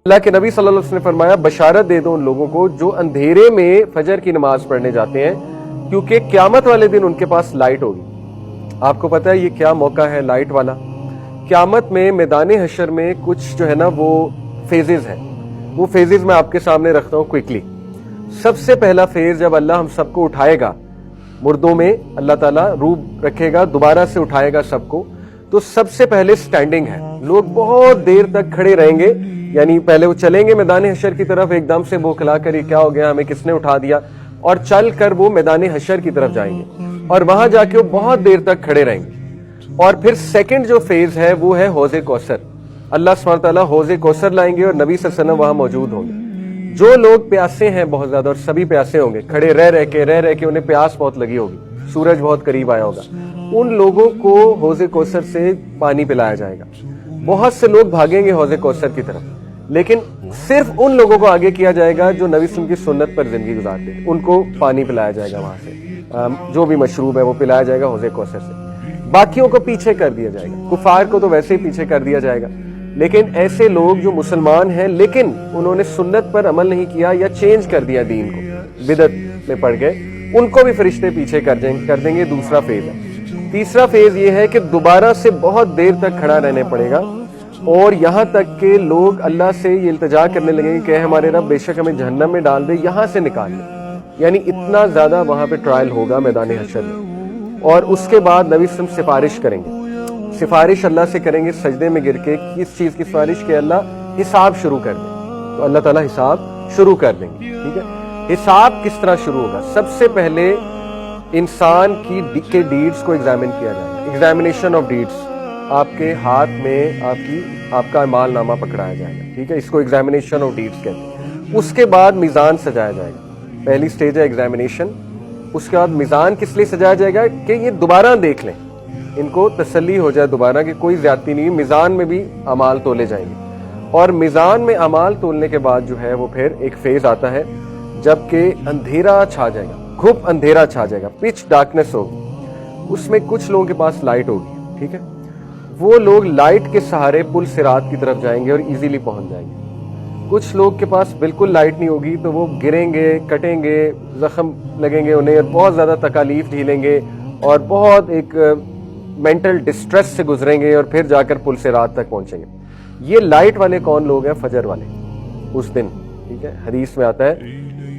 اللہ کے نبی صلی اللہ علیہ وسلم نے فرمایا بشارت دے دو ان لوگوں کو جو اندھیرے میں فجر کی نماز پڑھنے جاتے ہیں، کیونکہ قیامت والے دن ان کے پاس لائٹ ہوگی۔ آپ کو پتہ ہے یہ کیا موقع ہے لائٹ والا؟ قیامت میں میدان حشر میں کچھ جو ہے نا وہ فیزز ہیں، وہ فیزز میں آپ کے سامنے رکھتا ہوں کوئکلی۔ سب سے پہلا فیز جب اللہ ہم سب کو اٹھائے گا، مردوں میں اللہ تعالیٰ روح رکھے گا، دوبارہ سے اٹھائے گا سب کو، تو سب سے پہلے سٹینڈنگ ہے، لوگ بہت دیر تک کھڑے رہیں گے، یعنی پہلے وہ چلیں گے میدان حشر کی طرف، ایک دم سے بوکھلا کر یہ کیا ہو گیا، ہمیں کس نے اٹھا دیا، اور چل کر وہ میدان حشر کی طرف جائیں گے اور وہاں جا کے وہ بہت دیر تک کھڑے رہیں گے۔ اور پھر سیکنڈ جو فیز ہے وہ ہے حوض کوثر، اللہ سبحانہ تعالیٰ حوض کوثر لائیں گے اور نبی صلی اللہ علیہ وسلم وہاں موجود ہوں گے۔ جو لوگ پیاسے ہیں بہت زیادہ، اور سبھی پیاسے ہوں گے، کھڑے رہ کے انہیں پیاس بہت لگی ہوگی، سورج بہت قریب آیا ہوگا، ان لوگوں کو حوض کوثر سے پانی پلایا جائے گا۔ بہت سے لوگ بھاگیں گے حوض کوثر کی طرف، لیکن صرف ان لوگوں کو آگے کیا جائے گا جو نبی صلی اللہ علیہ وسلم کی سنت پر زندگی گزارتے ہیں، ان کو پانی پلایا جائے گا، وہاں سے جو بھی مشروب ہے وہ پلایا جائے گا حوض کوثر سے۔ باقیوں کو پیچھے کر دیا جائے گا، کفار کو تو ویسے ہی پیچھے کر دیا جائے گا، لیکن ایسے لوگ جو مسلمان ہیں لیکن انہوں نے سنت پر عمل نہیں کیا یا چینج کر دیا دین کو، بدعت میں پڑ گئے، ان کو بھی فرشتے پیچھے کر دیں گے۔ دوسرا فیز ہے۔ تیسرا فیز یہ ہے کہ دوبارہ سے بہت دیر تک کھڑا رہنے پڑے گا، اور یہاں تک کہ لوگ اللہ سے یہ التجا کرنے لگیں گے کہ اے ہمارے رب بے شک ہمیں جہنم میں ڈال دے، یہاں سے نکال لے، یعنی اتنا زیادہ وہاں پہ ٹرائل ہوگا میدان حشر میں۔ اور اس کے بعد نبی صلی اللہ علیہ وسلم سفارش کریں گے، سفارش اللہ سے کریں گے سجدے میں گر کے، کس چیز کی سفارش؟ کہ اللہ حساب شروع کر دیں، تو اللہ تعالیٰ حساب شروع کر دیں گے۔ ٹھیک ہے، حساب کس طرح شروع ہوگا؟ سب سے پہلے انسان کی ڈیڈز کو ایگزامن کیا جائے گا، ایگزامینیشن آف ڈیڈز، آپ کے ہاتھ میں آپ کا اعمال نامہ پکڑایا جائے گا، ٹھیک ہے، اس کو ایگزامینیشن آف ڈیڈز کہتے ہیں۔ اس کے بعد میزان سجایا جائے گا، پہلی سٹیج ہے ایگزامینیشن، اس کے بعد میزان کس لیے سجایا جائے گا؟ کہ یہ دوبارہ دیکھ لیں، ان کو تسلی ہو جائے دوبارہ کہ کوئی زیادتی نہیں، میزان میں بھی اعمال تولے جائیں گے۔ اور میزان میں اعمال تولنے کے بعد جو ہے وہ پھر ایک فیز آتا ہے جب کہ اندھیرا چھا جائے گا، گھپ اندھیرا چھا جائے گا، پچ ڈارکنیس ہوگی، اس میں کچھ لوگوں کے پاس لائٹ ہوگی، ٹھیک ہے، وہ لوگ لائٹ کے سہارے پل صراط کی طرف جائیں گے اور ایزیلی پہنچ جائیں گے۔ کچھ لوگ کے پاس بالکل لائٹ نہیں ہوگی تو وہ گریں گے، کٹیں گے، زخم لگیں گے انہیں، اور بہت زیادہ تکالیف جھیلیں گے اور بہت ایک مینٹل ڈسٹریس سے گزریں گے اور پھر جا کر پل صراط تک پہنچیں گے۔ یہ لائٹ والے کون لوگ ہیں؟ فجر والے اس دن، ٹھیک ہے، حدیث میں آتا ہے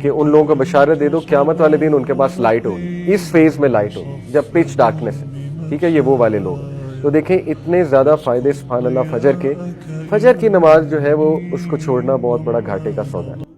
کہ ان لوگوں کو بشارت دے دو قیامت والے دن ان کے پاس لائٹ ہوگی، اس فیز میں لائٹ ہوگی جب پچ ڈارکنیس ہے، ٹھیک ہے، یہ وہ والے لوگ ہیں۔ تو دیکھیں اتنے زیادہ فائدے سبحان اللہ فجر کے، فجر کی نماز جو ہے وہ اس کو چھوڑنا بہت بڑا گھاٹے کا سودا ہے۔